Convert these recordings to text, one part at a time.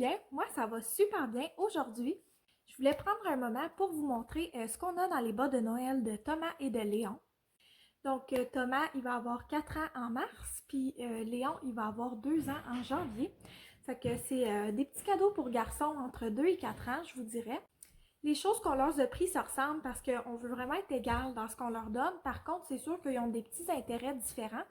bien? Moi, ça va super bien. Aujourd'hui, je voulais prendre un moment pour vous montrer ce qu'on a dans les bas de Noël de Thomas et de Léon. Donc, Thomas, il va avoir 4 ans en mars, puis Léon, il va avoir 2 ans en janvier. Fait que c'est des petits cadeaux pour garçons entre 2 et 4 ans, je vous dirais. Les choses qu'on leur a pris, ça ressemble parce qu'on veut vraiment être égal dans ce qu'on leur donne. Par contre, c'est sûr qu'ils ont des petits intérêts différents.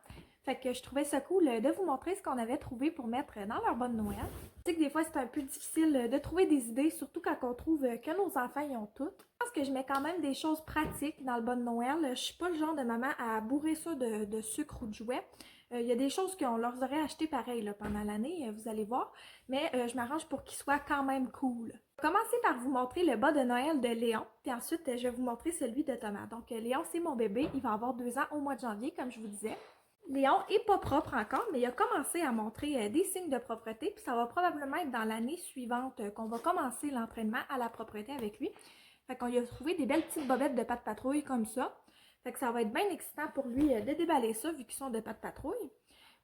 Fait que je trouvais ça cool de vous montrer ce qu'on avait trouvé pour mettre dans leur bonne Noël. Je sais que des fois, c'est un peu difficile de trouver des idées, surtout quand on trouve que nos enfants y ont toutes. Je pense que je mets quand même des choses pratiques dans le bon Noël. Je suis pas le genre de maman à bourrer ça de sucre ou de jouets. Il y a des choses qu'on leur aurait achetées pareil là, pendant l'année, vous allez voir. Mais je m'arrange pour qu'ils soient quand même cool. Je vais commencer par vous montrer le bas de Noël de Léon. Puis ensuite, je vais vous montrer celui de Thomas. Donc, Léon, c'est mon bébé. Il va avoir 2 ans au mois de janvier, comme je vous disais. Léon est pas propre encore, mais il a commencé à montrer des signes de propreté. Puis ça va probablement être dans l'année suivante qu'on va commencer l'entraînement à la propreté avec lui. Fait qu'on lui a trouvé des belles petites bobettes de pattes patrouille comme ça. Fait que ça va être bien excitant pour lui de déballer ça vu qu'ils sont de pattes patrouille.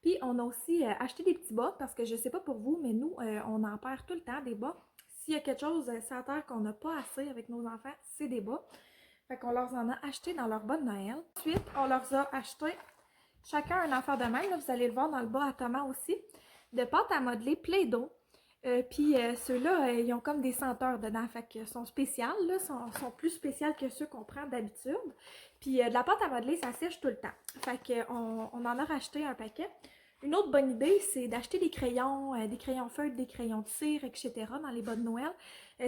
Puis on a aussi acheté des petits bas parce que je sais pas pour vous, mais nous, on en perd tout le temps des bas. S'il y a quelque chose sur la terre qu'on n'a pas assez avec nos enfants, c'est des bas. Fait qu'on leur en a acheté dans leur bas de Noël. Ensuite, on leur a acheté chacun un enfant de même. Là, vous allez le voir dans le bas à Thomas aussi. De pâte à modeler Play-Doh. Puis ceux-là, ils ont comme des senteurs dedans. Fait qu'ils sont spéciales, là, sont plus spéciales que ceux qu'on prend d'habitude. Puis de la pâte à modeler, ça sèche tout le temps. Fait qu'on en a racheté un paquet. Une autre bonne idée, c'est d'acheter des crayons feutres, des crayons de cire, etc. dans les bas de Noël.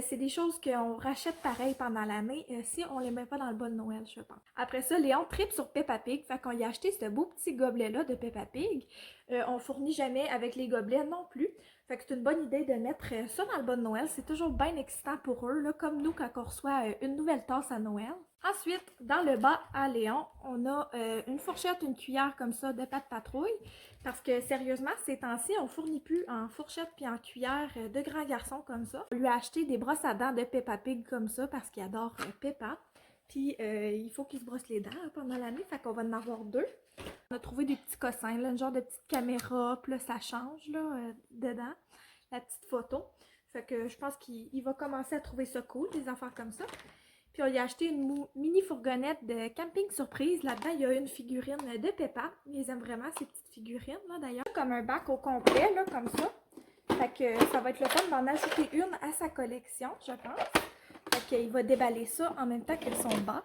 C'est des choses qu'on rachète pareil pendant l'année si on les met pas dans le bas de Noël, je pense. Après ça, Léon tripe sur Peppa Pig. Fait qu'on y a acheté ce beau petit gobelet-là de Peppa Pig. On fournit jamais avec les gobelets non plus. Fait que c'est une bonne idée de mettre ça dans le bas de Noël. C'est toujours bien excitant pour eux, là, comme nous quand on reçoit une nouvelle tasse à Noël. Ensuite, dans le bas à Léon, on a une fourchette, une cuillère comme ça de pâte patrouille. Parce que sérieusement, ces temps-ci, on fournit plus en fourchette puis en cuillère de grands garçons comme ça. On lui a acheté des brosses à dents de Peppa Pig comme ça parce qu'il adore Peppa. Puis il faut qu'il se brosse les dents pendant l'année, fait qu'on va en avoir 2. On a trouvé des petits cossins, là, une genre de petite caméra, puis là ça change là, dedans, la petite photo. Fait que je pense qu'il va commencer à trouver ça cool, des affaires comme ça. Puis on y a acheté une mini fourgonnette de camping surprise. Là-dedans, il y a une figurine de Peppa. Ils aiment vraiment ces petites figurines là d'ailleurs. Comme un bac au complet, là, comme ça. Fait que ça va être le fun d'en ajouter une à sa collection, je pense. Fait qu'il va déballer ça en même temps que son bas.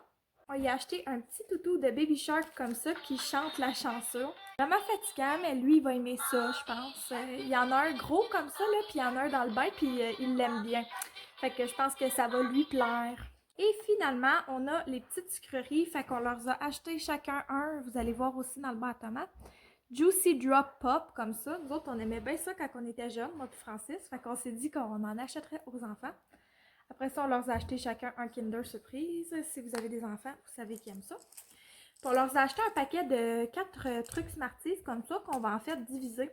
On y a acheté un petit toutou de Baby Shark comme ça qui chante la chanson. Vraiment fatigant, mais lui, il va aimer ça, je pense. Il y en a un gros comme ça, là, puis il y en a un dans le bain, puis il l'aime bien. Fait que je pense que ça va lui plaire. Et finalement, on a les petites sucreries, fait qu'on leur a acheté chacun un. Vous allez voir aussi dans le bas à tomates. Juicy Drop Pop, comme ça. Nous autres, on aimait bien ça quand on était jeunes, moi et Francis. Fait qu'on s'est dit qu'on en achèterait aux enfants. Après ça, on leur a acheté chacun un Kinder Surprise. Si vous avez des enfants, vous savez qu'ils aiment ça. Puis on leur a acheté un paquet de 4 trucs Smarties comme ça qu'on va en fait diviser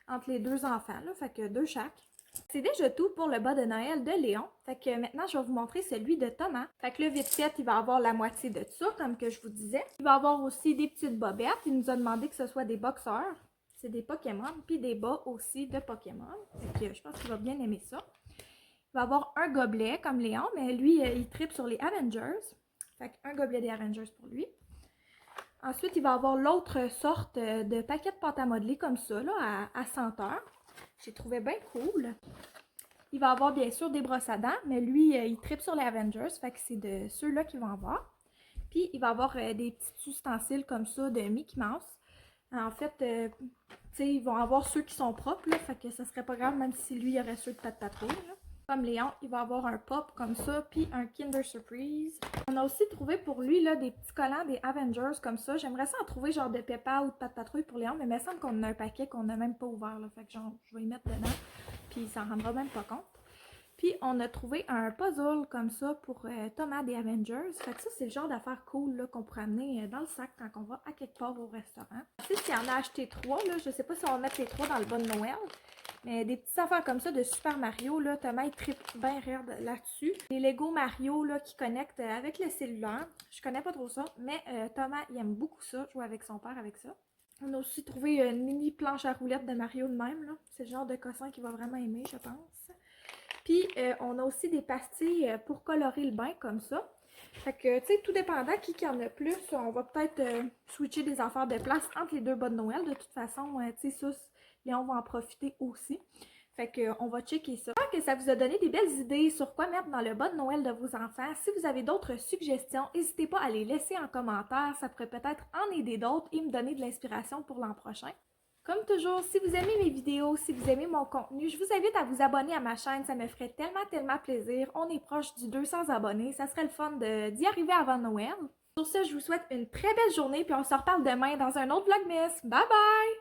entre les 2 enfants. Là. Fait que 2 chaque. C'est déjà tout pour le bas de Noël de Léon. Fait que maintenant, je vais vous montrer celui de Thomas. Fait que là, vite fait, il va avoir la moitié de ça, comme que je vous disais. Il va avoir aussi des petites bobettes. Il nous a demandé que ce soit des boxeurs. C'est des Pokémon. Puis des bas aussi de Pokémon. Fait que je pense qu'il va bien aimer ça. Il va avoir un gobelet comme Léon, mais lui, il tripe sur les Avengers. Fait qu'un gobelet des Avengers pour lui. Ensuite, il va avoir l'autre sorte de paquet de pâte à modeler comme ça, là, à senteur. J'ai trouvé bien cool. Il va avoir bien sûr des brosses à dents, mais lui, il tripe sur les Avengers, fait que c'est de ceux-là qu'il va avoir. Puis, il va avoir des petits ustensiles comme ça de Mickey Mouse. En fait, tu sais, ils vont avoir ceux qui sont propres, là, fait que ça serait pas grave même si lui, il y aurait ceux de Pat Patrouille, là. Comme Léon, il va avoir un pop comme ça, puis un Kinder Surprise. On a aussi trouvé pour lui là, des petits collants des Avengers comme ça. J'aimerais ça en trouver genre de Peppa ou de Pat Patrouille pour Léon, mais il me semble qu'on a un paquet qu'on n'a même pas ouvert. Là. Fait que genre, je vais y mettre dedans, puis il s'en rendra même pas compte. Puis on a trouvé un puzzle comme ça pour Thomas des Avengers. Fait que ça, c'est le genre d'affaire cool qu'on pourrait amener dans le sac quand on va à quelque part au restaurant. Ensuite, il y en a acheté 3, là, je sais pas si on va mettre les 3 dans le bon Noël. Mais des petites affaires comme ça de Super Mario, là, Thomas il tripe bien raide là-dessus. Les Lego Mario là, qui connectent avec le cellulaire. Je connais pas trop ça, mais Thomas il aime beaucoup ça, jouer avec son père avec ça. On a aussi trouvé une mini planche à roulettes de Mario de même. C'est le genre de cossin qu'il va vraiment aimer, je pense. Puis, on a aussi des pastilles pour colorer le bain, comme ça. Fait que, tu sais, tout dépendant qui en a plus, on va peut-être switcher des affaires de place entre les deux bas de Noël. De toute façon, tu sais, ça, Léon va en profiter aussi. Fait que, on va checker ça. J'espère que ça vous a donné des belles idées sur quoi mettre dans le bas de Noël de vos enfants. Si vous avez d'autres suggestions, n'hésitez pas à les laisser en commentaire. Ça pourrait peut-être en aider d'autres et me donner de l'inspiration pour l'an prochain. Comme toujours, si vous aimez mes vidéos, si vous aimez mon contenu, je vous invite à vous abonner à ma chaîne, ça me ferait tellement plaisir. On est proche du 200 abonnés, ça serait le fun d'y arriver avant Noël. Sur ce, je vous souhaite une très belle journée, puis on se reparle demain dans un autre Vlogmas. Bye bye!